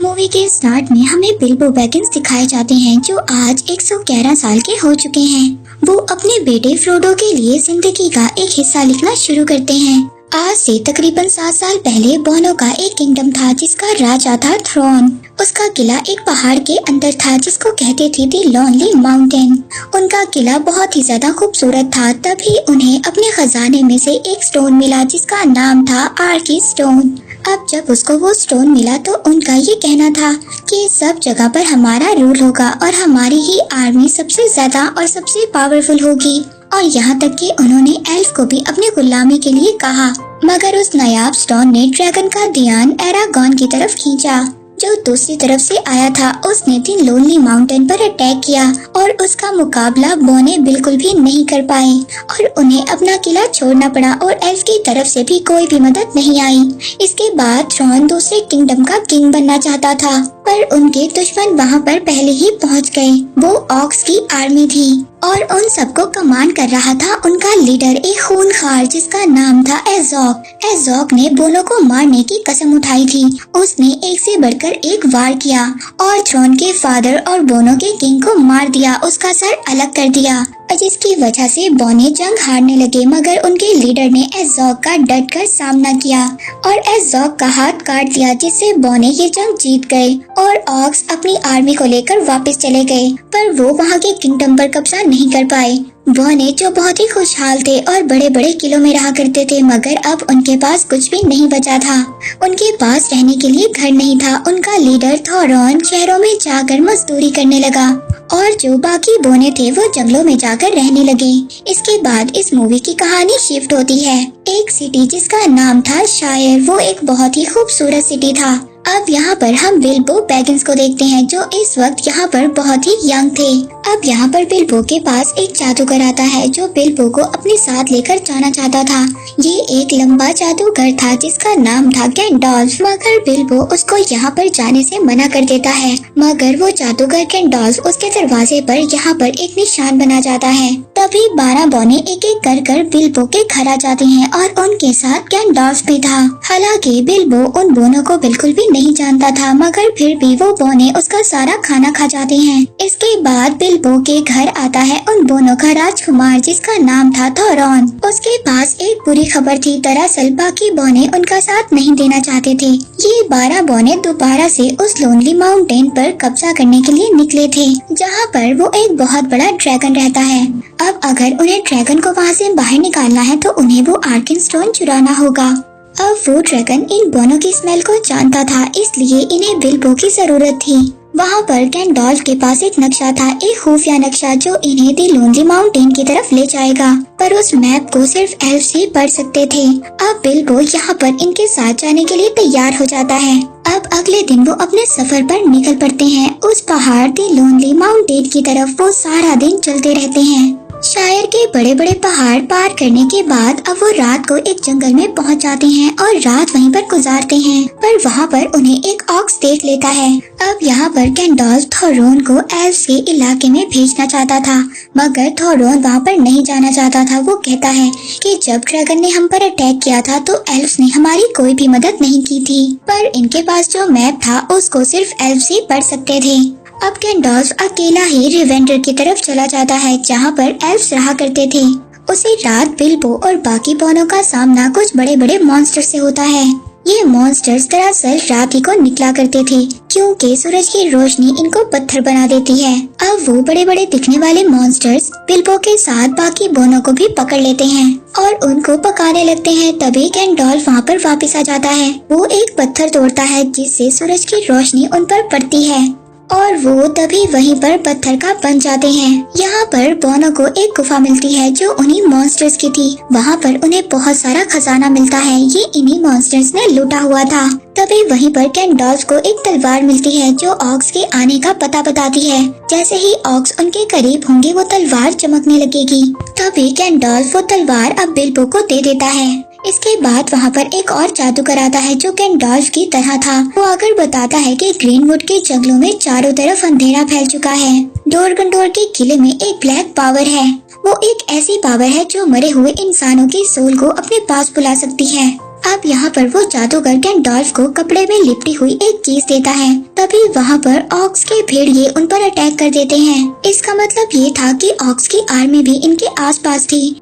Movie के start में हमें बिल्बो बैगिंस दिखाए जाते हैं जो आज 111 साल के हो चुके हैं। वो अपने बेटे फ्रोडो के लिए जिंदगी का एक हिस्सा लिखना शुरू करते हैं। आज से तकरीबन 7 साल पहले बोनो का एक किंगडम था जिसका राजा था थ्रोन। उसका किला एक पहाड़ के अंदर था जिसको कहते थे दी लोनली माउंटेन। उनका किला बहुत ही ज्यादा खूबसूरत था। तभी उन्हें अपने खजाने में से एक स्टोन मिला जिसका नाम था आर्की स्टोन। अब जब उसको वो स्टोन मिला तो उनका ये कहना था कि सब जगह पर हमारा रूल होगा और हमारी ही आर्मी सबसे ज्यादा और सबसे पावरफुल होगी। और यहाँ तक कि उन्होंने एल्फ को भी अपने गुलामी के लिए कहा। मगर उस नायाब स्टोन ने ड्रैगन का ध्यान एरागॉन की तरफ खींचा जो दूसरी तरफ से आया था। उसने दी लोनली माउंटेन पर अटैक किया और उसका मुकाबला बोने बिल्कुल भी नहीं कर पाए और उन्हें अपना किला छोड़ना पड़ा और एल्फ की तरफ से भी कोई भी मदद नहीं आई। इसके बाद थ्रोन दूसरे किंगडम का किंग बनना चाहता था पर उनके दुश्मन वहाँ पर पहले ही पहुँच गए। वो ऑक्स की आर्मी थी और उन सबको कमांड कर रहा था उनका लीडर एक खूनखार जिसका नाम था एज़ोक। एज़ोक ने बोनो को मारने की कसम उठाई थी। उसने एक से बढ़कर एक वार किया और थ्रोन के फादर और बोनो के किंग को मार दिया, उसका सर अलग कर दिया जिसकी वजह से बोने जंग हारने लगे। मगर उनके लीडर ने एज़ोक का डट कर सामना किया और एज़ोक का हाथ काट दिया जिससे बोने ये जंग जीत गए और ऑक्स अपनी आर्मी को लेकर वापस चले गए पर वो वहाँ के किंगडम पर कब्जा नहीं कर पाए। बोने जो बहुत ही खुशहाल थे और बड़े बड़े किलों में रहा करते थे मगर अब उनके पास कुछ भी नहीं बचा था। उनके पास रहने के लिए घर नहीं था। उनका लीडर थोरॉन शहरों में जाकर मजदूरी करने लगा और जो बाकी बोने थे वो जंगलों में जाकर रहने लगे। इसके बाद इस मूवी की कहानी शिफ्ट होती है एक सिटी जिसका नाम था शायर। वो एक बहुत ही खूबसूरत सिटी था। अब यहाँ पर हम बिल्बो बैगिंस को देखते हैं जो इस वक्त यहाँ पर बहुत ही यंग थे। अब यहाँ पर बिल्बो के पास एक जादूगर आता है जो बिल्बो को अपने साथ लेकर जाना चाहता था। ये एक लंबा जादूगर था जिसका नाम था गैंडोल्फ। मगर बिल्बो उसको यहाँ पर जाने से मना कर देता है। मगर वो जादूगर गैंडोल्फ उसके दरवाजे पर यहाँ पर एक निशान बना जाता है। तभी 12 बोने एक एक कर बिल्बो के घर आ जाते हैं और उनके साथ गैंडोल्फ भी था। हालांकि बिल्बो उन बोनों को बिल्कुल भी नहीं जानता था मगर फिर भी वो बोने उसका सारा खाना खा जाते हैं। इसके बाद बिल्बो के घर आता है उन बोनों का राजकुमार जिसका नाम था थोरॉन। उसके पास एक बुरी खबर थी। दरअसल बाकी बोने उनका साथ नहीं देना चाहते थे। ये 12 बोने दोबारा से उस लोनली माउंटेन पर कब्जा करने के लिए निकले थे जहाँ पर वो एक बहुत बड़ा ड्रैगन रहता है। अब अगर उन्हें ड्रैगन को वहाँ से बाहर निकालना है तो उन्हें वो आर्कन स्टोन चुराना होगा। अब वो ड्रैगन इन बोनों की स्मेल को जानता था इसलिए इन्हें बिल्बो की जरूरत थी। वहाँ पर गैंडोल्फ के पास एक नक्शा था, एक खुफिया नक्शा जो इन्हें दी लोनली माउंटेन की तरफ ले जाएगा पर उस मैप को सिर्फ एल्फ ही पढ़ सकते थे। अब बिल्बो यहाँ पर इनके साथ जाने के लिए तैयार हो जाता है। अब अगले दिन वो अपने सफर पर निकल पड़ते हैं उस पहाड़ दी लोनली माउंटेन की तरफ। वो सारा दिन चलते रहते हैं। शायर के बड़े बड़े पहाड़ पार करने के बाद अब वो रात को एक जंगल में पहुंच जाते हैं और रात वहीं पर गुजारते हैं पर वहाँ पर उन्हें एक ऑक्स देख लेता है। अब यहाँ पर गैंडोल्फ थोरॉन को एल्फ के इलाके में भेजना चाहता था मगर थोरॉन वहाँ पर नहीं जाना चाहता था। वो कहता है कि जब ड्रैगन ने हम पर अटैक किया था तो एल्फ ने हमारी कोई भी मदद नहीं की थी पर इनके पास जो मैप था उसको सिर्फ एल्फ ही पढ़ सकते थे। अब गैंडोल्फ अकेला ही रिवेंडर की तरफ चला जाता है जहाँ पर एल्फ्स रहा करते थे। उसी रात बिल्बो और बाकी बोनों का सामना कुछ बड़े बड़े मॉन्स्टर से होता है। ये मॉन्स्टर्स दरअसल रात ही को निकला करते थे क्योंकि सूरज की रोशनी इनको पत्थर बना देती है। अब वो बड़े बड़े दिखने वाले मॉन्स्टर्स बिल्बो के साथ बाकी बोनों को भी पकड़ लेते हैं और उनको पकाने लगते हैं। तभी गैंडोल्फ वहाँ पर वापस आ जाता है। वो एक पत्थर तोड़ता है जिससे सूरज की रोशनी उन पर पड़ती है और वो तभी वहीं पर पत्थर का बन जाते हैं। यहाँ पर बोनो को एक गुफा मिलती है जो उन्हीं मॉन्स्टर्स की थी। वहाँ पर उन्हें बहुत सारा खजाना मिलता है। ये इन्हीं मॉन्स्टर्स ने लूटा हुआ था। तभी वहीं पर गैंडोल्फ को एक तलवार मिलती है जो ऑक्स के आने का पता बताती है। जैसे ही ऑक्स उनके करीब होंगे वो तलवार चमकने लगेगी। तभी गैंडोल्फ वो तलवार अब बिल्बो को दे देता है। इसके बाद वहाँ पर एक और जादूगर आता है जो गैंडोल्फ की तरह था। वो आकर बताता है कि ग्रीनवुड के जंगलों में चारों तरफ अंधेरा फैल चुका है। डोरगंडोर के किले में एक ब्लैक पावर है। वो एक ऐसी पावर है जो मरे हुए इंसानों की सोल को अपने पास बुला सकती है। अब यहाँ पर वो जादूगर गैंडॉल्फ को कपड़े में लिपटी हुई एक चीज देता है। तभी वहाँ पर ऑक्स के भेड़िए उन पर अटैक कर देते हैं। इसका मतलब ये था कि ऑक्स की आर्मी भी इनके आसपास थी।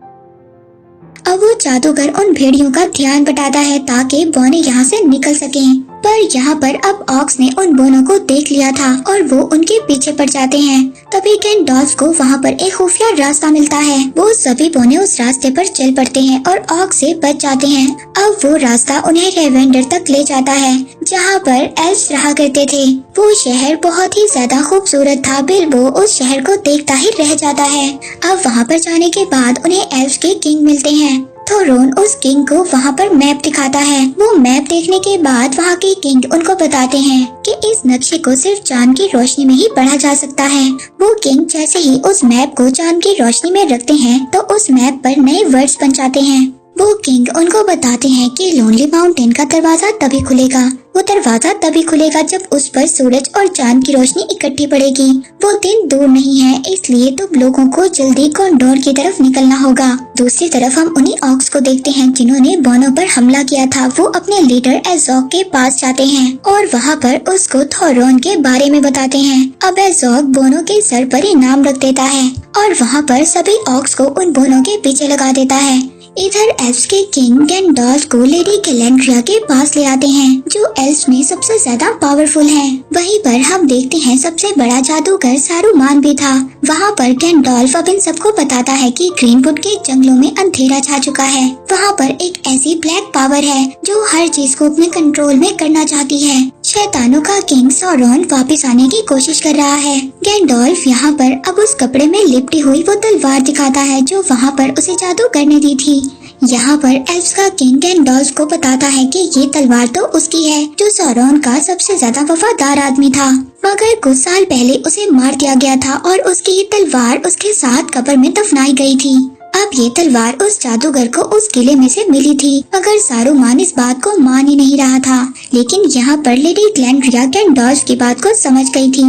अब वो जादूगर उन भेड़ियों का ध्यान बटाता है ताकि बोने यहाँ से निकल सकें। पर यहाँ पर अब ऑक्स ने उन बोनों को देख लिया था और वो उनके पीछे पड़ जाते हैं। तभी गैंडॉल्फ को वहाँ पर एक खुफिया रास्ता मिलता है। वो सभी बोने उस रास्ते पर चल पड़ते हैं और ऑक्स से बच जाते हैं। अब वो रास्ता उन्हें रेवेंडर तक ले जाता है जहाँ पर एल्फ्स रहा करते थे। वो शहर बहुत ही ज्यादा खूबसूरत था। बिल्बो उस शहर को देखता ही रह जाता है। अब वहाँ पर जाने के बाद उन्हें एल्फ्स के किंग मिलते हैं। थोरोन उस किंग को वहाँ पर मैप दिखाता है। वो मैप देखने के बाद वहाँ के किंग उनको बताते हैं कि इस नक्शे को सिर्फ चांद की रोशनी में ही पढ़ा जा सकता है। वो किंग जैसे ही उस मैप को चांद की रोशनी में रखते हैं तो उस मैप पर नए वर्ड्स बन जाते हैं। वो किंग उनको बताते हैं कि लोनली माउंटेन का दरवाजा तभी खुलेगा। वो दरवाजा तभी खुलेगा जब उस पर सूरज और चांद की रोशनी इकट्ठी पड़ेगी। वो दिन दूर नहीं है, इसलिए तुम लोगों को जल्दी कॉन्डोर की तरफ निकलना होगा। दूसरी तरफ हम उन्हीं ऑक्स को देखते हैं जिन्होंने बोनो पर हमला किया था। वो अपने लीडर एज़ोक के पास जाते हैं और वहाँ पर उसको थोरोन के बारे में बताते हैं। अब एज़ोक बोनो के सर पर इनाम रख देता है और वहाँ पर सभी ऑक्स को उन बोनो के पीछे लगा देता है। इधर एल्फ्स के किंग गैंडॉल्फ को लेडी गैलेंड्रिया के पास ले आते हैं जो एल्फ्स में सबसे ज्यादा पावरफुल है। वहीं पर हम देखते हैं सबसे बड़ा जादूगर सारूमान भी था। वहाँ पर गैंडॉल्फ अब इन सबको बताता है कि ग्रीनवुड के जंगलों में अंधेरा छा चुका है। वहाँ पर एक ऐसी ब्लैक पावर है जो हर चीज को अपने कंट्रोल में करना चाहती है। शैतानों का किंग सौरॉन वापस आने की कोशिश कर रहा है। गैंडॉल्फ यहाँ पर अब उस कपड़े में लिपटी हुई वो तलवार दिखाता है जो वहाँ पर उसे जादू करने दी थी। यहाँ पर एल्फ्स का किंग गैंडॉल्फ को बताता है कि ये तलवार तो उसकी है जो सौरॉन का सबसे ज्यादा वफादार आदमी था, मगर कुछ साल पहले उसे मार दिया गया था और उसकी ये तलवार उसके साथ कब्र में दफनाई गई थी। अब ये तलवार उस जादूगर को उस किले में से मिली थी, मगर सारूमान इस बात को मान ही नहीं रहा था। लेकिन यहाँ पर लेडी गैलेंड्रिया गैंडॉल्फ की बात को समझ गई थी।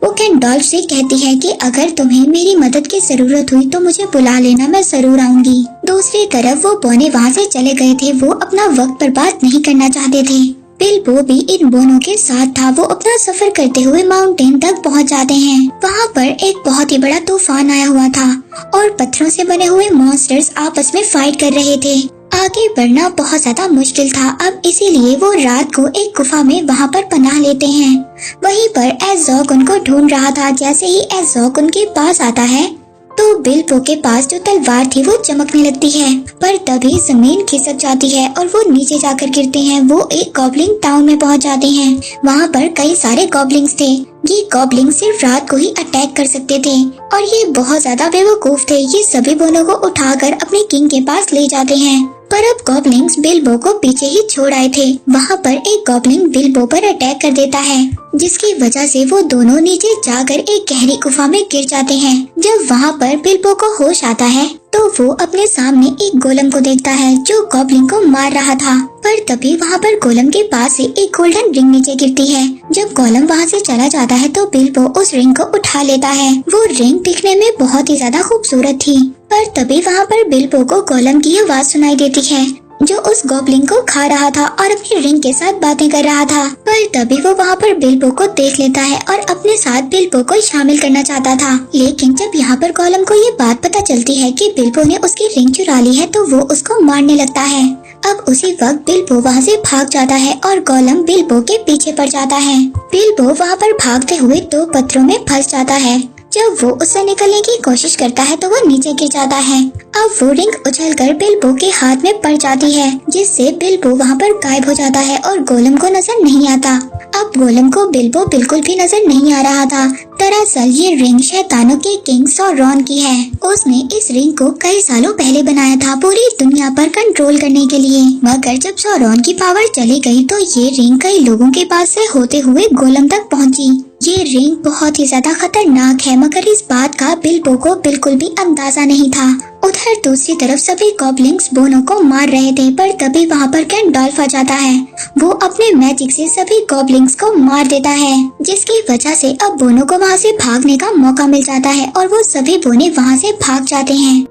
वो गैंडॉल्फ से कहती है कि अगर तुम्हें मेरी मदद की जरूरत हुई तो मुझे बुला लेना, मैं जरूर आऊंगी। दूसरी तरफ वो बोने वहाँ से चले गए थे। वो अपना वक्त बर्बाद नहीं करना चाहते थे। बिल्बो भी इन बोनों के साथ था। वो अपना सफर करते हुए माउंटेन तक पहुंच जाते हैं। वहाँ पर एक बहुत ही बड़ा तूफान आया हुआ था और पत्थरों से बने हुए मॉन्स्टर्स आपस में फाइट कर रहे थे। आगे बढ़ना बहुत ज्यादा मुश्किल था। अब इसीलिए वो रात को एक गुफा में वहाँ पर पनाह लेते हैं। वहीं पर एज़ोक उनको ढूंढ रहा था। जैसे ही एज़ोक उनके पास आता है तो बिल्बो के पास जो तलवार थी वो चमकने लगती है, पर तभी जमीन खिसक जाती है और वो नीचे जाकर गिरते हैं। वो एक गॉब्लिन टाउन में पहुंच जाते हैं। वहाँ पर कई सारे गॉब्लिन्स थे। ये गॉब्लिन सिर्फ रात को ही अटैक कर सकते थे और ये बहुत ज्यादा बेवकूफ थे। ये सभी बोनों को उठाकर अपने किंग के पास ले जाते हैं, पर अब गॉब्लिन्स बिल्बो को पीछे ही छोड़ आए थे। वहाँ पर एक गॉब्लिन बिल्बो पर अटैक कर देता है, जिसकी वजह से वो दोनों नीचे जाकर एक गहरी गुफा में गिर जाते हैं। जब वहाँ पर बिल्बो को होश आता है तो वो अपने सामने एक गोलम को देखता है जो गॉब्लिन को मार रहा था, पर तभी वहाँ पर गोलम के पास से एक गोल्डन रिंग नीचे गिरती है। जब गोलम वहाँ से चला जाता है तो बिल्बो उस रिंग को उठा लेता है। वो रिंग दिखने में बहुत ही ज्यादा खूबसूरत थी, पर तभी वहाँ पर बिल्बो को गोलम की आवाज सुनाई देती है जो उस गॉब्लिन को खा रहा था और अपनी रिंग के साथ बातें कर रहा था। पर तभी वो वहाँ पर बिल्बो को देख लेता है और अपने साथ बिल्बो को शामिल करना चाहता था। लेकिन जब यहाँ पर गोलम को ये बात पता चलती है कि बिल्बो ने उसकी रिंग चुरा ली है तो वो उसको मारने लगता है। अब उसी वक्त बिल्बो वहाँ से भाग जाता है और गोलम बिल्बो के पीछे पड़ जाता है। बिल्बो वहाँ पर भागते हुए दो पत्थरों में फंस जाता है। जब वो उससे निकलने की कोशिश करता है तो वो नीचे गिर जाता है। अब वो रिंग उछलकर बिल्बो के हाथ में पड़ जाती है, जिससे बिल्बो वहाँ पर गायब हो जाता है और गोलम को नजर नहीं आता। अब गोलम को बिल्बो बिल्कुल भी नजर नहीं आ रहा था। दरअसल ये रिंग शैतानों के किंग सौरॉन की है। उसने इस रिंग को कई सालों पहले बनाया था पूरी दुनिया पर कंट्रोल करने के लिए, मगर जब सौरॉन की पावर चली गई तो ये रिंग कई लोगों के पास से होते हुए गोलम तक पहुँची। ये रिंग बहुत ही ज्यादा खतरनाक है, मगर इस बात का बिल्बो को बिल्कुल भी अंदाजा नहीं था। उधर दूसरी तरफ सभी गॉब्लिन्स बोनो को मार रहे थे, पर तभी वहाँ पर गैंडॉल्फ आ जाता है। वो अपने मैजिक से सभी गॉब्लिन्स को मार देता है, जिसकी वजह से अब बोनो को वहाँ से भागने का मौका मिल जाता है और वो सभी बोने वहाँ से भाग जाते हैं।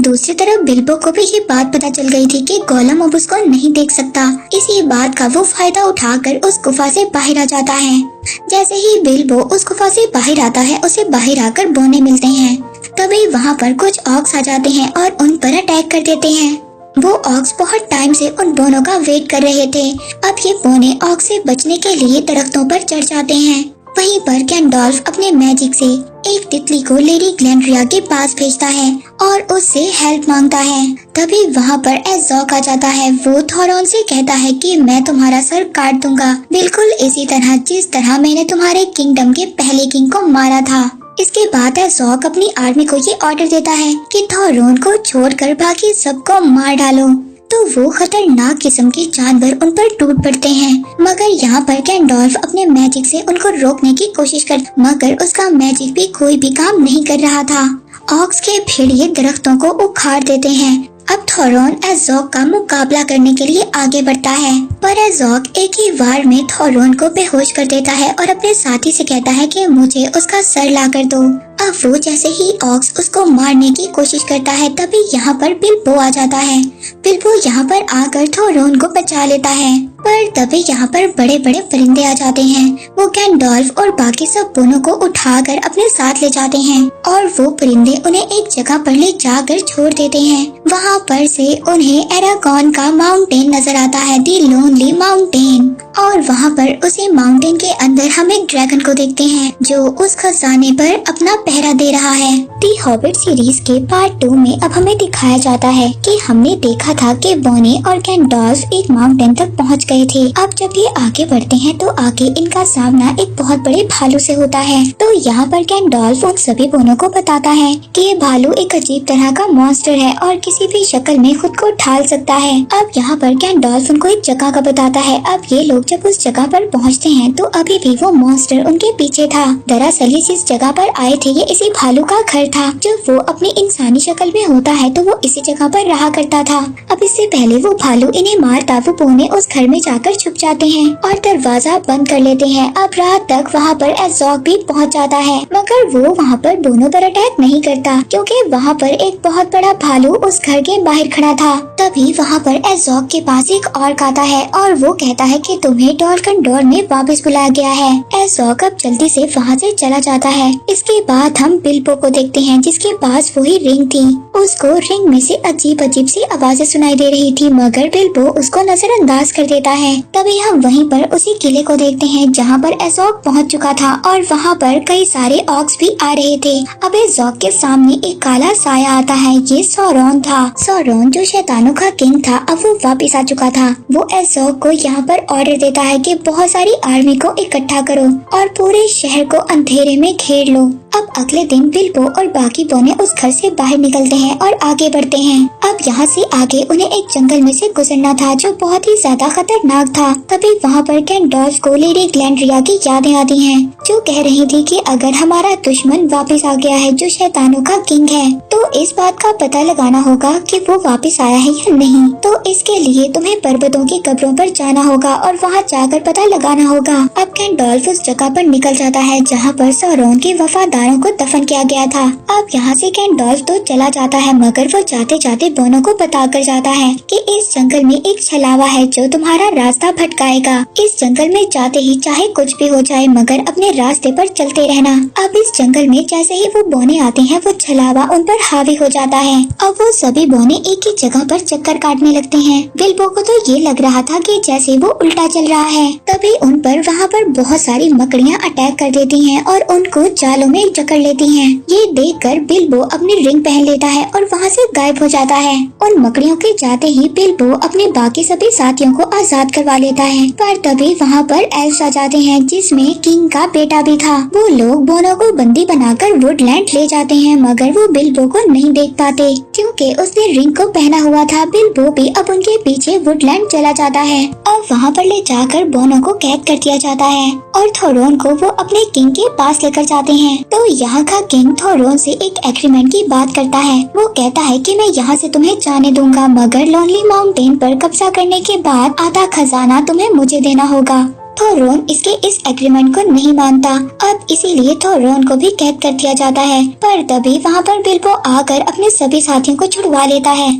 दूसरी तरफ बिल्बो को भी ये बात पता चल गई थी कि गोलम अब उसको नहीं देख सकता। इसी बात का वो फायदा उठाकर उस गुफा से बाहर आ जाता है। जैसे ही बिल्बो उस गुफा से बाहर आता है, उसे बाहर आकर बोने मिलते हैं। तभी वहाँ पर कुछ ऑक्स आ जाते हैं और उन पर अटैक कर देते हैं। वो ऑक्स बहुत टाइम से उन बोनों का वेट कर रहे थे। अब ये बोने ऑक्स से बचने के लिए दरख्तों पर चढ़ जाते हैं। वहीं पर गैंडोल्फ अपने मैजिक से एक तितली को लेडी ग्लैंड्रिया के पास भेजता है और उससे हेल्प मांगता है। तभी वहाँ पर एज़ोक आ जाता है। वो थोरॉन से कहता है कि मैं तुम्हारा सर काट दूंगा, बिल्कुल इसी तरह जिस तरह मैंने तुम्हारे किंगडम के पहले किंग को मारा था। इसके बाद एज़ोक अपनी आर्मी को ये ऑर्डर देता है कि थोरॉन को छोड़कर बाकी सबको मार डालो। तो वो खतरनाक किस्म के जानवर उन पर टूट पड़ते हैं, मगर यहाँ पर गैंडोल्फ अपने मैजिक से उनको रोकने की कोशिश कर, मगर उसका मैजिक भी कोई भी काम नहीं कर रहा था। ऑक्स के भेड़िए दरख्तों को उखाड़ देते हैं। अब थोरॉन एज़ोक का मुकाबला करने के लिए आगे बढ़ता है, पर एज़ोक एक ही वार में थोरॉन को बेहोश कर देता है और अपने साथी से कहता है कि मुझे उसका सर ला कर दो। अब वो जैसे ही ऑक्स उसको मारने की कोशिश करता है, तभी यहाँ पर बिल्बो आ जाता है। बिल्बो यहाँ पर आकर थोरॉन को बचा लेता है, पर तभी यहाँ पर बड़े बड़े परिंदे आ जाते हैं। वो गैंडोल्फ और बाकी सब बोनों को उठाकर अपने साथ ले जाते हैं और वो परिंदे उन्हें एक जगह पर ले जाकर छोड़ देते हैं। वहाँ पर से उन्हें एरागॉन का माउंटेन नजर आता है, दी लोनली माउंटेन। और वहाँ पर उसी माउंटेन के अंदर हम एक ड्रैगन को देखते हैं जो उस खजाने पर अपना पहरा दे रहा है। दी हॉबिट सीरीज के पार्ट 2 में अब हमें दिखाया जाता है कि हमने देखा था कि बोने और गैंडोल्फ एक माउंटेन तक पहुँच गए थे। अब जब ये आगे बढ़ते हैं तो आगे इनका सामना एक बहुत बड़े भालू से होता है। तो यहाँ पर गैंडोल्फ उन सभी बोनों को बताता है कि ये भालू एक अजीब तरह का मॉन्स्टर है और किसी भी शक्ल में खुद को ढाल सकता है। अब यहाँ पर गैंडोल्फ उनको एक जगह का बताता है। अब ये लोग जब उस जगह पर पहुँचते हैं तो अभी भी वो मॉन्स्टर उनके पीछे था। दरअसल ये जिस जगह पर आए थे ये इसी भालू का घर था। जब वो अपनी इंसानी शक्ल में होता है तो वो इसी जगह पर रहा करता था। अब इससे पहले वो भालू इन्हें मारता, वो बोने उस घर में जाकर छुप जाते हैं और दरवाजा बंद कर लेते हैं। अब रात तक वहाँ पर एज़ोक भी पहुँच जाता है, मगर वो वहाँ पर बोनों पर अटैक नहीं करता क्योंकि वहाँ पर एक बहुत बड़ा भालू उस घर के बाहर खड़ा था। तभी वहाँ पर एज़ोक के पास एक ऑर्क आता है और वो कहता है कि तुम्हें डोरकंडोर में वापस बुलाया गया है। एज़ोक अब जल्दी से वहाँ से चला जाता है। इसके बाद हम बिल्बो को देखते हैं जिसके पास वही रिंग थी। उसको रिंग में से अजीब अजीब सी आवाजें सुनाई दे रही थी, मगर बिल्बो उसको नजरअंदाज कर देता है। तभी हम वहीं पर उसी किले को देखते हैं जहाँ पर एज़ोक पहुँच चुका था और वहाँ पर कई सारे ऑक्स भी आ रहे थे। अब एज़ोक के सामने एक काला साया आता है। ये सौरॉन था। सौरॉन जो शैतानों का किंग था अब वो वापिस आ चुका था। वो एज़ोक को यहाँ पर ऑर्डर देता है कि बहुत सारी आर्मी को इकट्ठा करो और पूरे शहर को अंधेरे में घेर लो। अब अगले दिन बिल्बो और बाकी बोने उस घर से बाहर निकलते हैं और आगे बढ़ते हैं। अब यहाँ से आगे उन्हें एक जंगल में से गुजरना था जो बहुत ही ज्यादा खतरनाक था। तभी वहाँ पर गैंडोल्फ को लेडी ग्लैंड्रिया की यादें आती हैं, जो कह रही थी कि अगर हमारा दुश्मन वापस आ गया है जो शैतानों का किंग है तो इस बात का पता लगाना होगा कि वो वापस आया है या नहीं। तो इसके लिए तुम्हें पर्वतों की कब्रों पर जाना होगा और वहाँ जाकर पता लगाना होगा। अब गैंडोल्फ उस जगह पर निकल जाता है जहाँ पर सौरॉन के वफादारों को दफन किया गया था। अब यहाँ से गैंडोल्फ तो चला जाता है, मगर वो जाते जाते बोनों को बताकर जाता है कि इस जंगल में एक छलावा है जो तुम्हारा रास्ता भटकाएगा। इस जंगल में जाते ही चाहे कुछ भी हो जाए मगर अपने रास्ते पर चलते रहना। अब इस जंगल में जैसे ही वो बोने आते हैं वो छलावा उन पर हावी हो जाता है। अब वो सभी बोने एक ही जगह पर चक्कर काटने लगते हैं। बिल्बो को तो ये लग रहा था कि जैसे वो उल्टा चल रहा है। तभी उन पर वहाँ पर बहुत सारी मकड़ियाँ अटैक कर देती हैं और उनको जालों में जकड़ लेती हैं। ये देखकर बिल्बो अपनी रिंग पहन लेता है और वहाँ से गायब हो जाता है। उन मकड़ियों के जाते ही बिल्बो अपने बाकी सभी साथियों को आजाद करवा लेता है, पर तभी वहाँ पर एल्फ्स आ जाते हैं जिसमें किंग का बेटा भी था। वो लोग बोनो को बंदी बनाकर वुडलैंड ले जाते हैं, मगर वो बिल्बो को नहीं देख पाते क्योंकि उसने रिंग को पहना हुआ था। बिल्बो भी अब उनके पीछे वुडलैंड चला जाता है और वहाँ पर ले जाकर बोनो को कैद कर दिया जाता है और थोरॉन को वो अपने किंग के पास लेकर जाते हैं। तो यहाँ का किंग थोरॉन से एक एग्रीमेंट की बात करता है। वो कहता है कि मैं यहाँ से तुम्हें जाने दूंगा, मगर लोनली माउंटेन पर कब्जा करने के बाद आधा खजाना तुम्हें मुझे देना होगा। थोरोन इसके इस एग्रीमेंट को नहीं मानता। अब इसीलिए थोरोन को भी कैद कर दिया जाता है। पर तभी वहाँ पर बिल्बो आकर अपने सभी साथियों को छुड़वा लेता है।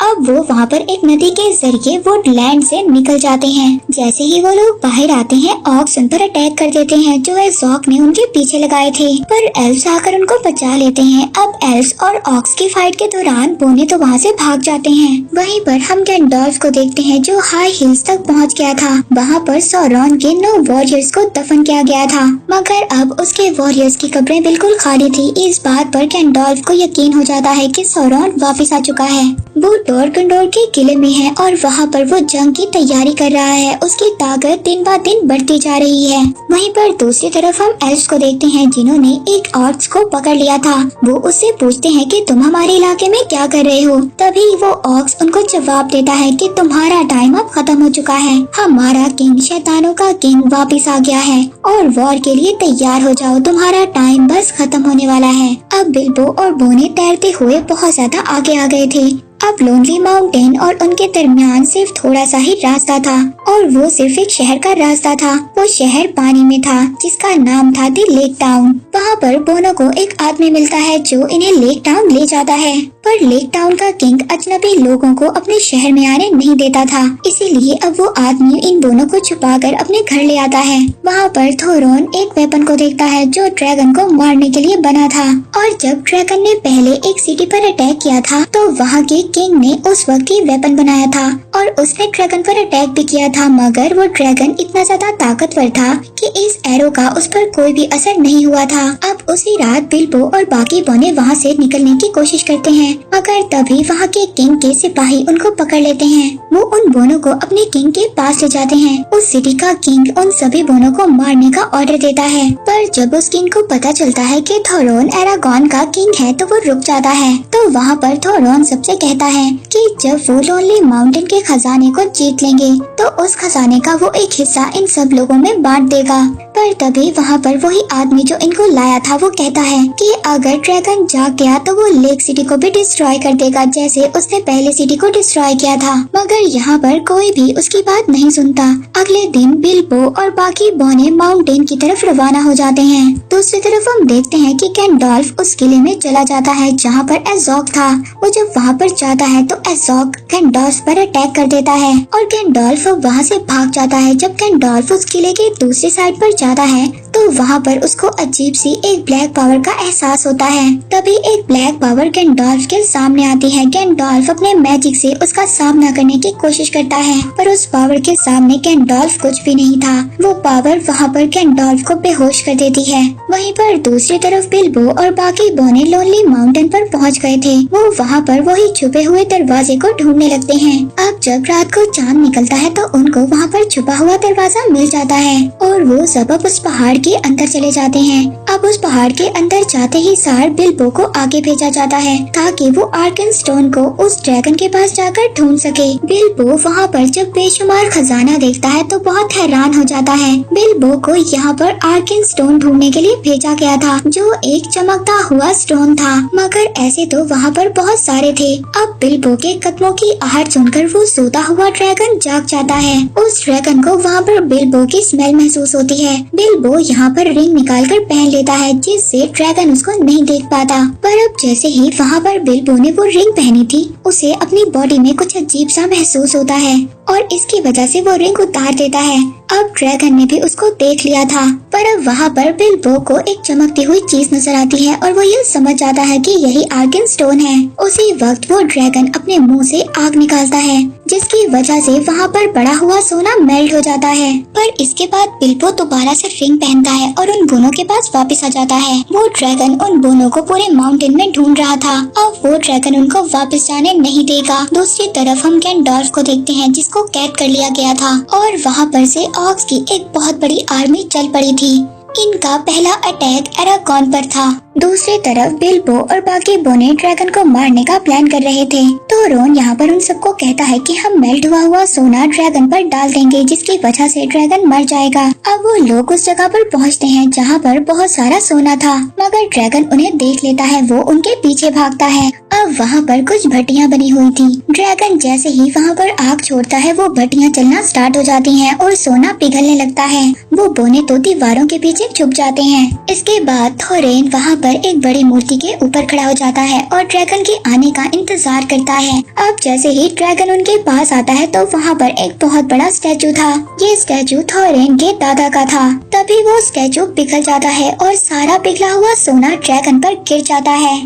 अब वो वहाँ पर एक नदी के जरिए वुडलैंड से निकल जाते हैं। जैसे ही वो लोग बाहर आते हैं, ऑक्स उन पर अटैक कर देते हैं जो एज़ोक ने उनके पीछे लगाए थे, पर एल्व्स आकर उनको बचा लेते हैं। अब एल्व्स और ऑक्स की फाइट के दौरान बोने तो वहाँ से भाग जाते हैं। वहीं पर हम गैंडोल्फ को देखते हैं जो हाई हिल्स तक पहुँच गया था। वहाँ पर सौरॉन के 9 वॉरियर्स को दफन किया गया था, मगर अब उसके वॉरियर्स की कब्रें बिल्कुल खाली थी। इस बात पर गैंडोल्फ को यकीन हो जाता है कि सौरॉन वापस आ चुका है। वो डोरगंडोर के किले में है और वहाँ पर वो जंग की तैयारी कर रहा है। उसकी ताकत दिन ब दिन बढ़ती जा रही है। वहीं पर दूसरी तरफ हम एल्व्स को देखते हैं जिन्होंने एक ऑक्स को पकड़ लिया था। वो उससे पूछते हैं कि तुम हमारे इलाके में क्या कर रहे हो। तभी वो ऑक्स उनको जवाब देता है कि तुम्हारा टाइम अब खत्म हो चुका है। हमारा किंग, शैतानों का किंग, वापस आ गया है और वॉर के लिए तैयार हो जाओ। तुम्हारा टाइम बस खत्म होने वाला है। अब बिल्बो और बोने तैरते हुए बहुत ज्यादा आगे आ गए थे। अब लोनली माउंटेन और उनके दरमियान सिर्फ थोड़ा सा ही रास्ता था और वो सिर्फ एक शहर का रास्ता था। वो शहर पानी में था जिसका नाम था दी लेक टाउन। वहाँ पर बोनो को एक आदमी मिलता है जो इन्हें लेक टाउन ले जाता है, पर लेक टाउन का किंग अजनबी लोगों को अपने शहर में आने नहीं देता था। इसीलिए अब वो आदमी इन दोनों को छुपाकर अपने घर ले आता है। वहाँ पर थोरोन एक वेपन को देखता है जो ड्रैगन को मारने के लिए बना था, और जब ड्रैगन ने पहले एक सिटी पर अटैक किया था तो वहाँ के किंग ने उस वक्त ही वेपन बनाया था और उसने ड्रैगन पर अटैक भी किया था, मगर वो ड्रैगन इतना ज्यादा ताकतवर था कि इस एरो का उस पर कोई भी असर नहीं हुआ था। अब उसी रात बिल्बो और बाकी बोने वहाँ से निकलने की कोशिश करते हैं, मगर तभी वहाँ के किंग के सिपाही उनको पकड़ लेते हैं। वो उन बोनों को अपने किंग के पास ले जाते हैं। उस सिटी का किंग उन सभी बोनों को मारने का ऑर्डर देता है, पर जब उस किंग को पता चलता है कि थोरोन एरागॉन का किंग है तो वो रुक जाता है। तो वहाँ पर थोरोन सबसे कहता है कि जब वो लोनली माउंटेन के खजाने को जीत लेंगे तो उस खजाने का वो एक हिस्सा इन सब लोगों में बांट देगा। पर तभी वहाँ पर वही आदमी जो इनको लाया था वो कहता है कि अगर ड्रैगन जाग गया तो वो लेक सिटी को भी डिस्ट्रॉय कर देगा जैसे उसने पहले सिटी को डिस्ट्रॉय किया था। मगर यहाँ पर कोई भी उसकी बात नहीं सुनता। अगले दिन बिल्बो और बाकी बोने माउंटेन की तरफ रवाना हो जाते हैं। दूसरी तरफ हम देखते हैं कि गैंडोल्फ उस किले में चला जाता है जहाँ पर एज़ोक था। वो जब वहाँ पर जाता है तो एज़ोक गैंडोल्फ पर अटैक कर देता है और गैंडोल्फ वहाँ से भाग जाता है। जब गैंडोल्फ उस किले के दूसरी साइड पर जाता है तो वहाँ पर उसको अजीब सी एक ब्लैक पावर का एहसास होता है। तभी एक ब्लैक पावर गैंडोल्फ के सामने आती है। गैंडोल्फ अपने मैजिक से उसका सामना करने की कोशिश करता है, पर उस पावर के सामने गैंडोल्फ कुछ भी नहीं था। वो पावर वहाँ पर गैंडोल्फ को बेहोश कर देती है। वहीं पर दूसरी तरफ बिल्बो और बाकी बोने लोनली माउंटेन पर पहुँच गए थे। वो वहाँ पर वही छुपे हुए दरवाजे को ढूंढने लगते हैं। अब जब रात को चांद निकलता है तो उनको वहाँ पर छुपा हुआ दरवाजा मिल जाता है और वो सब अब उस पहाड़ के अंदर चले जाते हैं। अब उस पहाड़ के अंदर जाते ही सार बिल्बो को आगे भेजा जाता है ताकि वो आर्कन स्टोन को उस ड्रैगन के पास जाकर ढूंढ सके। बिल्बो वहाँ पर जब बेशुमार खजाना देखता है तो बहुत हैरान हो जाता है। बिल्बो को यहाँ पर आर्कन स्टोन ढूंढने के लिए भेजा गया था जो एक चमकता हुआ स्टोन था, मगर ऐसे तो वहाँ पर बहुत सारे थे। अब बिल्बो के कदमों की आहट सुनकर वो सोता हुआ ड्रैगन जाग जाता है। उस ड्रैगन को वहाँ पर बिल्बो की स्मेल महसूस होती है। बिल्बो यहाँ पर रिंग निकालकर पहन लेता है जिससे ड्रैगन उसको नहीं देख पाता, पर अब जैसे ही वहाँ पर बिल्बो ने वो रिंग पहनी थी उसे अपनी बॉडी में कुछ अजीब सा महसूस होता है और इसकी वजह से वो रिंग उतार देता है। अब ड्रैगन ने भी उसको देख लिया था, पर अब वहाँ पर बिल्बो को एक चमकती हुई चीज नजर आती है और वो ये समझ जाता है कि यही आर्कन स्टोन है। उसी वक्त वो ड्रैगन अपने मुंह से आग निकालता है जिसकी वजह से वहाँ पर बड़ा हुआ सोना मेल्ट हो जाता है। पर इसके बाद बिल्बो दोबारा से रिंग पहनता है और उन बोनों के पास वापस आ जाता है। वो ड्रैगन उन बोनों को पूरे माउंटेन में ढूंढ रहा था। अब वो ड्रैगन उनको वापस जाने नहीं देगा। दूसरी तरफ हम गैंडोल्फ को देखते हैं जिसको कैद कर लिया गया था और वहाँ पर से ऑक्स की एक बहुत बड़ी आर्मी चल पड़ी थी। इनका पहला अटैक एरागॉन पर था। दूसरी तरफ बिल्बो और बाकी बोने ड्रैगन को मारने का प्लान कर रहे थे। तो रोन यहाँ पर उन सबको कहता है कि हम मेल्ट हुआ सोना ड्रैगन पर डाल देंगे, जिसकी वजह से ड्रैगन मर जाएगा। अब वो लोग उस जगह पर पहुँचते हैं जहाँ पर बहुत सारा सोना था, मगर ड्रैगन उन्हें देख लेता है। वो उनके पीछे भागता है। अब वहाँ पर कुछ भट्टियाँ बनी हुई थी। ड्रैगन जैसे ही वहाँ पर आग छोड़ता है, वो भट्टियाँ चलना स्टार्ट हो जाती हैं और सोना पिघलने लगता है। वो बोने तो दीवारों के पीछे छुप जाते हैं। इसके बाद थोरेन वहाँ पर एक बड़ी मूर्ति के ऊपर खड़ा हो जाता है और ड्रैगन के आने का इंतजार करता है। अब जैसे ही ड्रैगन उनके पास आता है तो वहाँ पर एक बहुत बड़ा स्टैचू था। ये स्टैचू थोरेन के दादा का था। तभी वो स्टैचू पिघल जाता है और सारा पिघला हुआ सोना ड्रैगन पर गिर जाता है।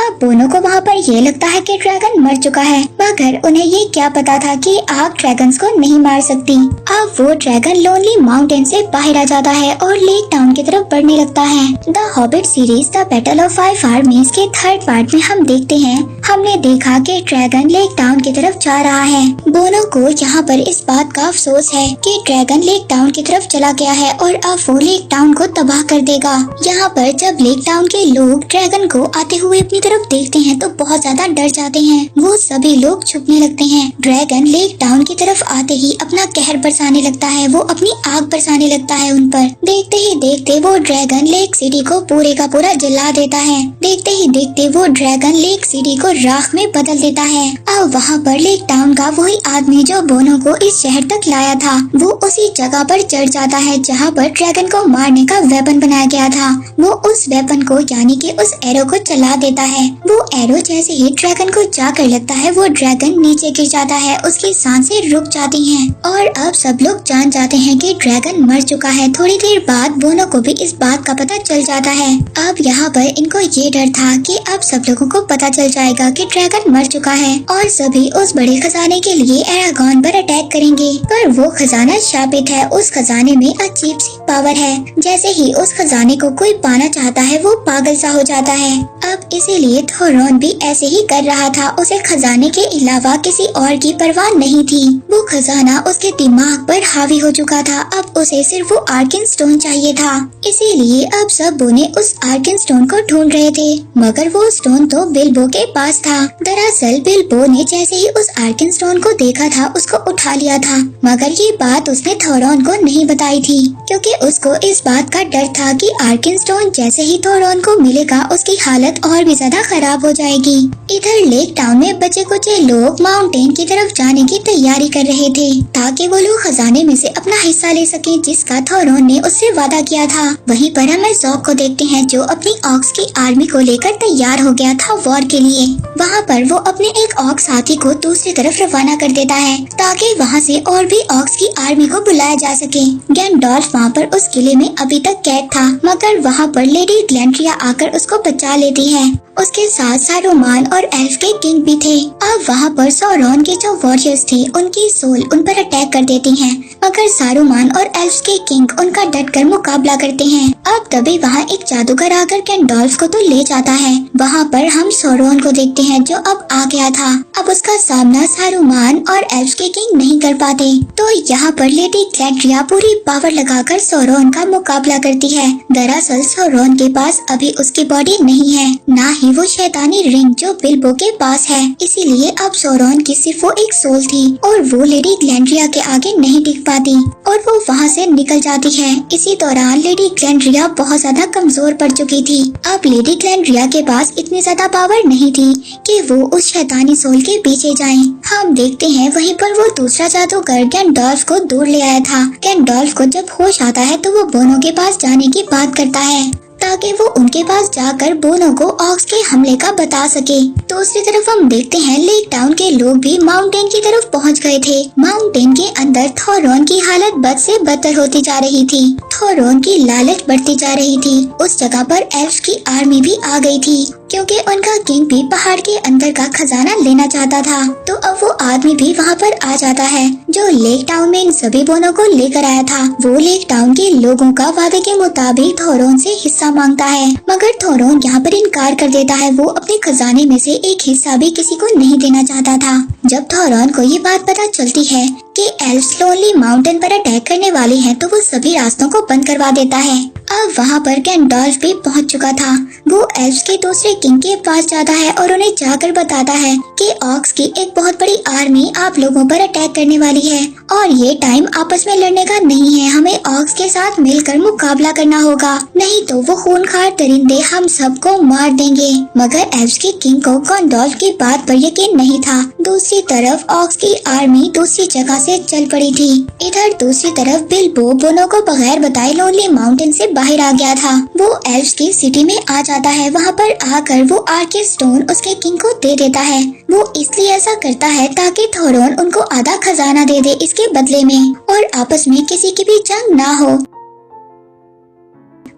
अब बोनो को वहाँ पर ये लगता है कि ड्रैगन मर चुका है, मगर उन्हें ये क्या पता था कि आग ड्रैगन्स को नहीं मार सकती। अब वो ड्रैगन लोनली माउंटेन से बाहर आ जाता है और लेक टाउन की तरफ बढ़ने लगता है। The hobbit series the battle of 5 आर्मीज के 3rd पार्ट में हम देखते हैं, हमने देखा कि ड्रैगन लेक टाउन की तरफ जा रहा है। बोनो को यहाँ पर इस बात का अफसोस है कि ड्रैगन लेक टाउन की तरफ चला गया है और अब वो लेक टाउन को तबाह कर देगा। यहाँ पर जब लेक टाउन के लोग ड्रैगन को आते हुए अपनी तरफ देखते हैं तो बहुत ज्यादा डर जाते हैं। वो सभी लोग छुपने लगते हैं। ड्रैगन लेक टाउन की तरफ आते ही अपना कहर बरसाने लगता है। वो अपनी आग बरसाने लगता है उन पर। देखते ही देखते वो ड्रैगन लेक सिटी को पूरे का पूरा जला देता है। देखते ही देखते वो ड्रैगन लेक सिटी को राख में बदल देता है। अब वहाँ पर लेक टाउन का वही आदमी जो बोनो को इस शहर तक लाया था, वो उसी जगह पर चढ़ जाता है जहाँ पर ड्रैगन को मारने का वेपन बनाया गया था। वो उस वेपन को यानी कि उस एरो को चला देता है। वो एरो जैसे ही ड्रैगन को जाकर लगता है, वो ड्रैगन नीचे गिर जाता है। उसकी सांसें रुक जाती हैं और अब सब लोग जान जाते हैं कि ड्रैगन मर चुका है। थोड़ी देर बाद बोनो को भी इस बात का पता चल जाता है। अब यहाँ पर इनको ये डर था कि अब सब लोगों को पता चल जाएगा कि ड्रैगन मर चुका है और सभी उस बड़े खजाने के लिए एरागॉन पर अटैक करेंगे। पर वो खजाना शापित है। उस खजाने में अजीब सी पावर है। जैसे ही उस खजाने को कोई पाना चाहता है, वो पागल सा हो जाता है। अब इसीलिए थोरॉन भी ऐसे ही कर रहा था। उसे खजाने के अलावा किसी और की परवाह नहीं थी। वो खजाना उसके दिमाग पर हावी हो चुका था। अब उसे सिर्फ वो आर्कन स्टोन चाहिए था। इसीलिए अब सब बोने उस आर्कन स्टोन को ढूंढ रहे थे, मगर वो स्टोन तो बिल्बो के पास था। दरअसल बिल्बो ने जैसे ही उस आर्कन स्टोन को देखा था, उसको उठा लिया था, मगर ये बात उसने थोरॉन को नहीं बताई थी, क्योंकि उसको इस बात का डर था कि आर्कन स्टोन जैसे ही थोरॉन को मिलेगा, उसकी हालत और भी ज्यादा खराब हो जाएगी। इधर लेक टाउन में बचे कुचे लोग माउंटेन की तरफ जाने की तैयारी कर रहे थे, ताकि वो लोग खजाने में से अपना हिस्सा ले सके, जिसका थोरॉन ने उससे वादा किया था। वहीं पर हम ज़ॉग को देखते हैं, जो अपनी ऑक्स की आर्मी को लेकर तैयार हो गया था वॉर के लिए। वहाँ पर वो अपने एक ऑक्स साथी को दूसरी तरफ रवाना कर देता है, ताकि वहाँ से और भी ऑक्स की आर्मी को बुलाया जा सके। गैंडोल्फ वहाँ पर उस किले में अभी तक कैद था, मगर वहाँ पर लेडी ग्लैंड्रिया आकर उसको बचा लेती है। उसके साथ सारुमान और एल्फ के किंग भी थे। अब वहाँ पर सौरॉन के जो वॉरियर्स थे, उनकी सोल उन पर अटैक कर देती हैं, मगर सारुमान और एल्फ के किंग उनका डटकर मुकाबला करते हैं। अब तभी वहाँ एक जादूगर आकर गैंडोल्फ को तो ले जाता है। वहाँ पर हम सौरॉन को देखते हैं, जो अब आ गया था। अब उसका सामना सारुमान और एल्फ के किंग नहीं कर पाते, तो यहाँ पर लेडी ग्लैंड्रिया पूरी पावर लगाकर सौरॉन का मुकाबला करती है। दरअसल सौरॉन के पास अभी उसकी बॉडी नहीं है, ना ही वो शैतानी रिंग जो बिल्बो के पास है। इसीलिए अब सौरॉन की सिर्फ वो एक सोल थी और वो लेडी ग्लैंड्रिया के आगे नहीं टिक पाती और वो वहाँ से निकल जाती है। इसी दौरान लेडी ग्लैंड्रिया बहुत ज्यादा कमजोर पड़ चुकी थी। अब लेडी ग्लैंड्रिया के पास इतनी ज्यादा पावर नहीं थी कि वो उस शैतानी सोल के पीछे जाए। हम देखते हैं वहीं पर वो दूसरा जादूगर गैंडोल्फ को दूर ले आया था। गैंडोल्फ को जब होश आता है तो वो बोनो के पास जाने की बात करता है, ताकि वो उनके पास जाकर बोनो को ऑक्स के हमले का बता सके। दूसरी तरफ हम देखते हैं लेक टाउन के लोग भी माउंटेन की तरफ पहुंच गए थे। माउंटेन के अंदर थोरॉन की हालत बद से बदतर होती जा रही थी। थोरॉन की लालच बढ़ती जा रही थी। उस जगह पर एल्फ की आर्मी भी आ गई थी, क्योंकि उनका किंग भी पहाड़ के अंदर का खजाना लेना चाहता था। तो अब वो आदमी भी वहाँ पर आ जाता है, जो लेक टाउन में इन सभी बोनों को लेकर आया था। वो लेक टाउन के लोगों का वादे के मुताबिक थोरॉन से हिस्सा मांगता है, मगर थोरॉन यहाँ पर इनकार कर देता है। वो अपने खजाने में से एक हिस्सा भी किसी को नहीं देना चाहता था। जब थोरॉन को ये बात पता चलती है कि एल्फ्स लोनली माउंटेन पर अटैक करने वाले हैं, तो वो सभी रास्तों को बंद करवा देता है। अब वहाँ पर गैंडॉल्फ भी पहुँच चुका था। वो एल्फ्स के दूसरे किंग के पास जाता है और उन्हें जाकर बताता है कि ऑक्स की एक बहुत बड़ी आर्मी आप लोगों पर अटैक करने वाली है और ये टाइम आपस में लड़ने का नहीं है। हमें ऑक्स के साथ मिलकर मुकाबला करना होगा, नहीं तो वो खूंखार दरिंदे हम सबको मार देंगे। मगर एल्फ्स के किंग को गैंडॉल्फ की बात पर यकीन नहीं था। दूसरी तरफ ऑक्स की आर्मी दूसरी जगह से चल पड़ी थी। इधर दूसरी तरफ बिल्बो बोनो को बगैर बताए लोनली माउंटेन से बाहर आ गया था। वो एल्फ्स की सिटी में आ जाता है। वहाँ पर आकर वो आर्के स्टोन उसके किंग को दे देता है। वो इसलिए ऐसा करता है ताकि थोरन उनको आधा खजाना दे दे इसके बदले में और आपस में किसी की भी जंग ना हो।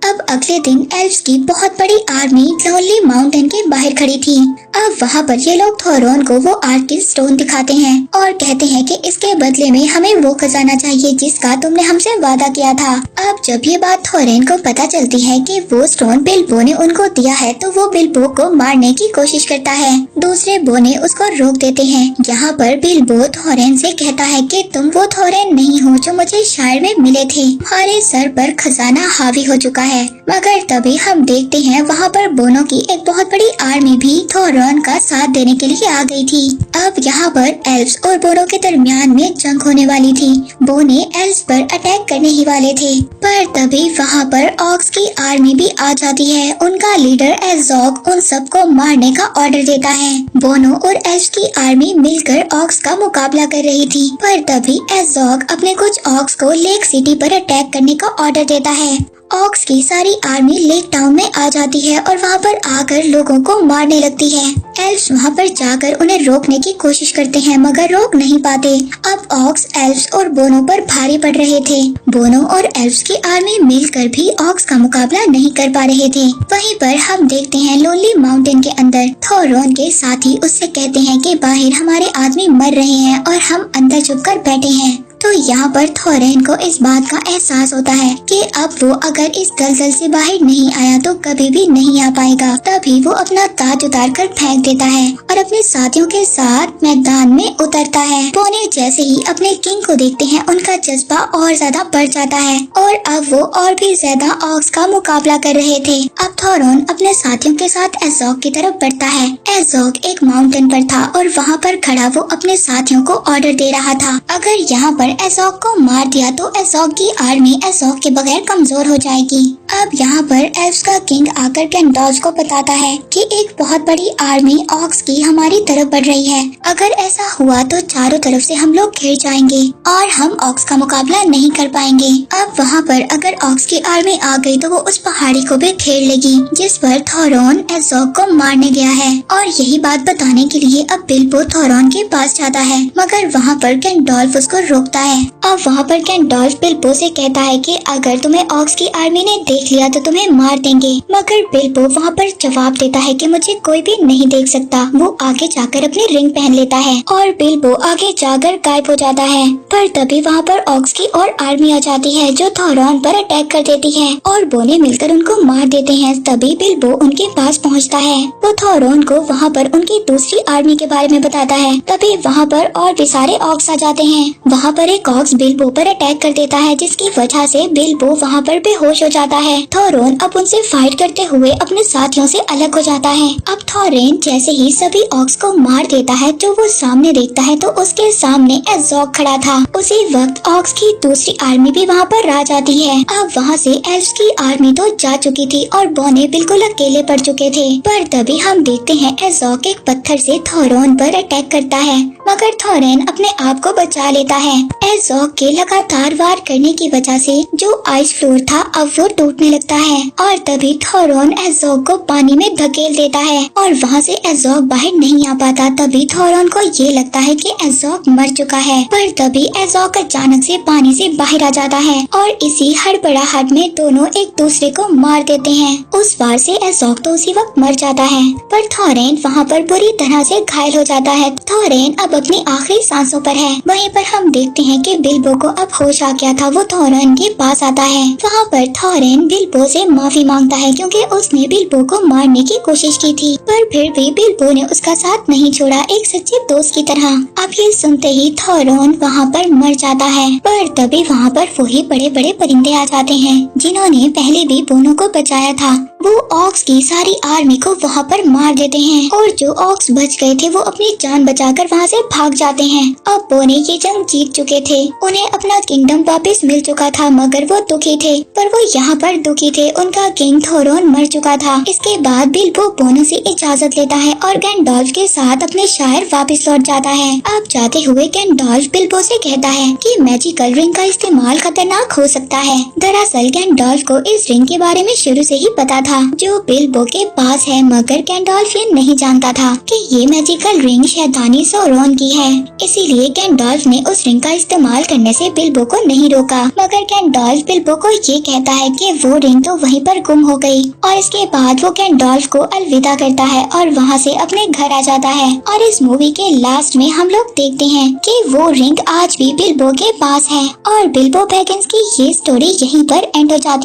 अब अगले दिन एल्फ्स की बहुत बड़ी आर्मी लोनली माउंटेन के बाहर खड़ी थी। अब वहाँ पर ये लोग थोरन को वो आर्किस स्टोन दिखाते हैं और कहते हैं कि इसके बदले में हमें वो खजाना चाहिए जिसका तुमने हमसे वादा किया था। अब जब ये बात थोरन को पता चलती है कि वो स्टोन बिल्बो ने उनको दिया है तो वो बिल्बो को मारने की कोशिश करता है। दूसरे बोने उसको रोक देते हैं। यहाँ पर बिल्बो थोरन से कहता है कि तुम वो थोरन नहीं हो जो मुझे शहर में मिले थे। हमारे सर पर खजाना हावी हो चुका है। मगर तभी हम देखते हैं वहाँ पर बोनो की एक बहुत बड़ी आर्मी भी थोरन का साथ देने के लिए आ गई थी। अब यहाँ पर एल्फ्स और बोनो के दरमियान में जंग होने वाली थी। बोने एल्फ्स पर अटैक करने ही वाले थे, पर तभी वहाँ पर ऑक्स की आर्मी भी आ जाती है। उनका लीडर एज़ोग उन सबको मारने का ऑर्डर देता है। बोनो और एल्फ्स की आर्मी मिलकर ऑक्स का मुकाबला कर रही थी, पर तभी एज़ोग अपने कुछ ऑक्स को लेक सिटी पर अटैक करने का ऑर्डर देता है। ऑक्स की सारी आर्मी लेक टाउन में आ जाती है और वहाँ पर आकर लोगों को मारने लगती है। एल्फ्स वहाँ पर जाकर उन्हें रोकने की कोशिश करते हैं मगर रोक नहीं पाते। अब ऑक्स एल्फ्स और बोनो पर भारी पड़ रहे थे। बोनो और एल्फ्स की आर्मी मिलकर भी ऑक्स का मुकाबला नहीं कर पा रहे थे। वहीं पर हम देखते हैं लोनली माउंटेन के अंदर थोरन के साथी उससे कहते हैं कि बाहर हमारे आदमी मर रहे हैं और हम अंदर छुपकर बैठे हैं। तो यहाँ पर थोरन को इस बात का एहसास होता है कि अब वो अगर इस दलदल से बाहर नहीं आया तो कभी भी नहीं आ पाएगा। तभी वो अपना ताज उतार कर फेंक देता है और अपने साथियों के साथ मैदान में उतरता है। बोने जैसे ही अपने किंग को देखते हैं उनका जज्बा और ज्यादा बढ़ जाता है और अब वो और भी ज्यादा ऑक्स का मुकाबला कर रहे थे। अब थोरन अपने साथियों के साथ एज़ोग की तरफ बढ़ता है। एज़ोग एक माउंटेन पर था और वहाँ पर खड़ा वो अपने साथियों को ऑर्डर दे रहा था, अगर यहाँ पर एज़ोग को मार दिया तो एज़ोग की आर्मी एज़ोग के बगैर कमजोर हो जाएगी। अब यहाँ पर एल्फ्स का किंग आकर गैंडॉल्फ को बताता है कि एक बहुत बड़ी आर्मी ऑक्स की हमारी तरफ बढ़ रही है। अगर ऐसा हुआ तो चारों तरफ से हम लोग घिर जाएंगे और हम ऑक्स का मुकाबला नहीं कर पाएंगे। अब वहाँ पर अगर ऑक्स की आर्मी आ गई तो वो उस पहाड़ी को भी घेर लेगी जिस पर थोरन एज़ोग को मारने गया है। और यही बात बताने के लिए अब बिल्बो थोरन के पास जाता है मगर वहाँ पर गैंडॉल्फ उसको रोकता है। अब वहाँ पर गैंडॉल्फ बिल्बो से कहता है कि अगर तुम्हें ऑक्स की आर्मी ने देख लिया तो तुम्हें मार देंगे। मगर बिल्बो वहाँ पर जवाब देता है कि मुझे कोई भी नहीं देख सकता। वो आगे जाकर अपनी रिंग पहन लेता है और बिल्बो आगे जाकर गायब हो जाता है। पर तभी वहाँ पर ऑक्स की और आर्मी आ जाती है जो थोरन पर अटैक कर देती है और बोने मिलकर उनको मार देते हैं। तभी बिल्बो उनके पास पहुँचता है। वो थोरन को वहाँ पर उनकी दूसरी आर्मी के बारे में बताता है। तभी वहाँ पर और भी सारे ऑक्स आ जाते हैं। वहाँ पर एक ऑक्स बिल्बो पर अटैक कर देता है जिसकी वजह से बिल्बो वहाँ पर बेहोश हो जाता है। थोरन अब उनसे फाइट करते हुए अपने साथियों से अलग हो जाता है। अब थोरन जैसे ही सभी ऑक्स को मार देता है तो वो सामने देखता है तो उसके सामने एज़ोग खड़ा था। उसी वक्त ऑक्स की दूसरी आर्मी भी वहाँ पर आ जाती है। अब वहाँ से एल्फ्स की आर्मी तो जा चुकी थी और बोने बिल्कुल अकेले पड़ चुके थे। पर तभी हम देखते हैं एज़ोग एक पत्थर से थोरन पर अटैक करता है मगर थोरन अपने आप को बचा लेता है। एज़ोग के लगातार वार करने की वजह से जो आइस फ्लोर था अब वो टूटने लगता है और तभी थोरन एज़ोग को पानी में धकेल देता है और वहाँ से एज़ोग बाहर नहीं आ पाता। तभी थोरन को ये लगता है कि एज़ोग मर चुका है, पर तभी एज़ोग अचानक से पानी से बाहर आ जाता है और इसी हड़बड़ाहट में दोनों एक दूसरे को मार देते हैं। उस बार से एज़ोग तो उसी वक्त मर जाता है पर थोरन वहाँ पर बुरी तरह से घायल हो जाता है। थोरन अब अपनी आखिरी सांसों पर है। वहीं पर हम देखते हैं कि बिल्बो को अब होश आ गया था। वो थॉरन के पास आता है। वहाँ पर थॉरन बिल्बो से माफी मांगता है क्योंकि उसने बिल्बो को मारने की कोशिश की थी, पर फिर भी बिल्बो ने उसका साथ नहीं छोड़ा, एक सच्चे दोस्त की तरह। अब ये सुनते ही थॉरन वहाँ पर मर जाता है, पर तभी वहाँ पर वही बड़े बड़े परिंदे आ जाते हैं जिन्होंने पहले भी बोनो को बचाया था। वो ऑक्स की सारी आर्मी को वहाँ पर मार देते हैं और जो ऑक्स बच गए थे वो अपनी जान बचाकर वहाँ से भाग जाते हैं। अब बोने ये जंग जीत चुके थे, उन्हें अपना किंगडम वापस मिल चुका था, मगर वो दुखी थे। पर वो यहाँ पर दुखी थे, उनका किंग थोरन मर चुका था। इसके बाद बिल्बो बोनो से इजाजत लेता है और गैंडॉल्फ के साथ अपने शहर वापस लौट जाता है। अब जाते हुए गैंडॉल्फ बिल्बो से कहता है कि मैजिकल रिंग का इस्तेमाल खतरनाक हो सकता है। दरअसल गैंडॉल्फ को इस रिंग के बारे में शुरू से ही पता था जो बिल्बो के पास है, मगर गैंडॉल्फ ये नहीं जानता था कि ये मैजिकल रिंग शैतानी सोरोन की है। इसीलिए गैंडॉल्फ ने उस रिंग का इस्तेमाल करने से बिल्बो को नहीं रोका, मगर गैंडॉल्फ बिल्बो को ये कहता है कि वो रिंग तो वहीं पर गुम हो गई। और इसके बाद वो गैंडॉल्फ को अलविदा करता है और वहाँ से अपने घर आ जाता है। और इस मूवी के लास्ट में हम लोग देखते हैं कि वो रिंग आज भी बिल्बो के पास है और बिल्बो बैगिंस की ये स्टोरी यहीं पर एंड हो जाती है।